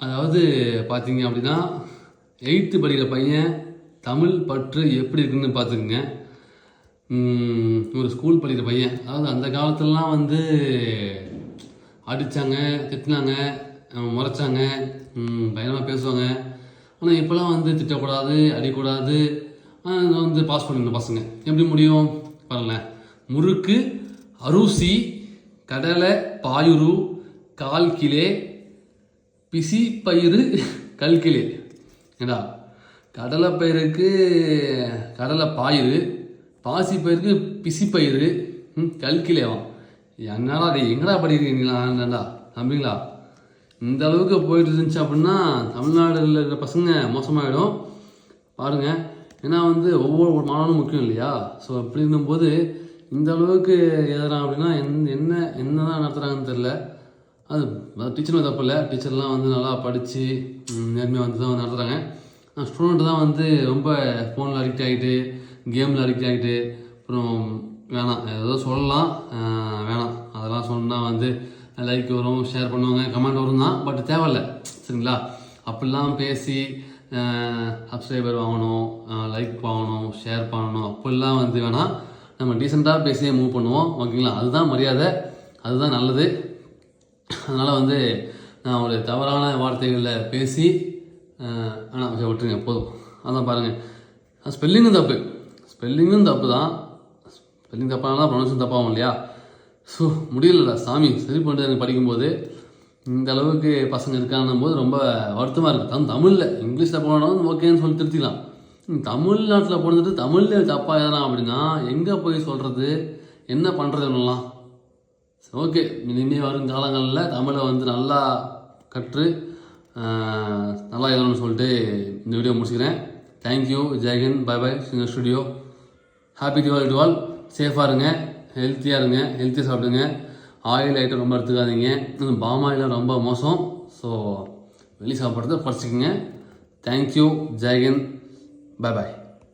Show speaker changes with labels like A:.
A: அதாவது பார்த்தீங்க அப்படின்னா 8th படிக்கிற பையன் தமிழ் பற்று எப்படி இருக்குன்னு பார்த்துக்குங்க. ஒரு ஸ்கூல் படிக்கிற பையன், அதாவது அந்த காலத்துலலாம் வந்து அடித்தாங்க, திட்டினாங்க, முறைச்சாங்க, பயங்கரமாக பேசுவாங்க. ஆனால் இப்போலாம் வந்து திட்டக்கூடாது, அடிக்கூடாது, வந்து பாஸ் பண்ணிடணும் பசங்க. எப்படி முடியும் பாருங்களேன். முறுக்கு, அரிசி, கடலை, பாயுரு, கால் கிலே, பிசி பயிறு, கல்கிலே. ஏடா கடலை பயிருக்கு கடலை பாயிறு, பாசி பயிருக்கு பிசி பயிறு, கல்கிலேவான். என்னடா டே எங்கடா படிக்கிறீங்களா நம்பிங்களா? இந்த அளவுக்கு போயிட்டு இருந்துச்சு அப்படின்னா தமிழ்நாடுல இருக்கிற பசங்க மோசமாகிடும் பாருங்கள். ஏன்னா வந்து ஒவ்வொரு மாணவனும் முக்கியம் இல்லையா? ஸோ அப்படி இருந்தபோது இந்த அளவுக்கு எழுதுறான் அப்படின்னா என்ன தான் நடத்துகிறாங்கன்னு தெரில. அது டீச்சரும் தப்பு இல்லை. டீச்சர்லாம் வந்து நல்லா படித்து நேர்மையாக வந்து தான் நடத்துகிறாங்க. ஸ்டூடெண்ட்டு தான் வந்து ரொம்ப ஃபோனில் அடிக்ட் ஆகிட்டு, கேமில் அடிக்ட் ஆகிட்டு, அப்புறம் வேணாம் ஏதோ சொல்லலாம், வேணாம் அதெல்லாம் சொன்னால் வந்து லைக் வரும், ஷேர் பண்ணுவாங்க, கமெண்ட் வரும் தான், பட் தேவையில்லை சரிங்களா? அப்படிலாம் பேசி சப்ஸ்கிரைபர் வாங்கணும், லைக் வாங்கணும், ஷேர் பண்ணணும், அப்படிலாம் வந்து வேணாம். நம்ம டீசெண்டாக பேசியே மூவ் பண்ணுவோம் ஓகேங்களா? அதுதான் மரியாதை, அதுதான் நல்லது. அதனால் வந்து நான் ஒரு தவறான வார்த்தைகளில் பேசி ஆனால் விட்டுருங்க போதும். அதான் பாருங்கள், ஸ்பெல்லிங்கும் தப்பு தான். ஸ்பெல்லிங் தப்பானாலும் ப்ரொனன்சியேஷன் தப்பாகும் இல்லையா? ஸோ முடியலடா சாமி சரி பண்ணிட்டு எனக்கு படிக்கும்போது இந்த அளவுக்கு பசங்க இருக்கான்னும் போது ரொம்ப வருத்தமாக இருக்குது. தமிழில் இங்கிலீஷில் போனாலும் ஓகேன்னு சொல்லி திருத்திக்கலாம். தமிழ்நாட்டில் போனதுட்டு தமிழில் தப்பாக எதனா அப்படின்னா எங்கே போய் சொல்கிறது, என்ன பண்ணுறது என்னலாம்? ஓகே, இனிமேல் வரும் காலங்களில் தமிழை வந்து நல்லா கற்று நல்லா எழுதணும்னு சொல்லிட்டு இந்த வீடியோ முடிச்சுக்கிறேன். தேங்க்யூ, ஜெய்ஹிந்த், பை பை, சிங்க studio. Happy Deepavali to all. சேஃபாக இருங்க, ஹெல்த்தியாக இருங்க, ஹெல்த்தியாக சாப்பிடுங்க, ஆயில் ஐட்டம் ரொம்ப எடுத்துக்காதீங்க, பாம் ஆயிலும் ரொம்ப மோசம். ஸோ வெளி சாப்பிட்றத குறைச்சிக்கங்க. தேங்க்யூ, ஜெய்ஹிந்த், பை பாய்.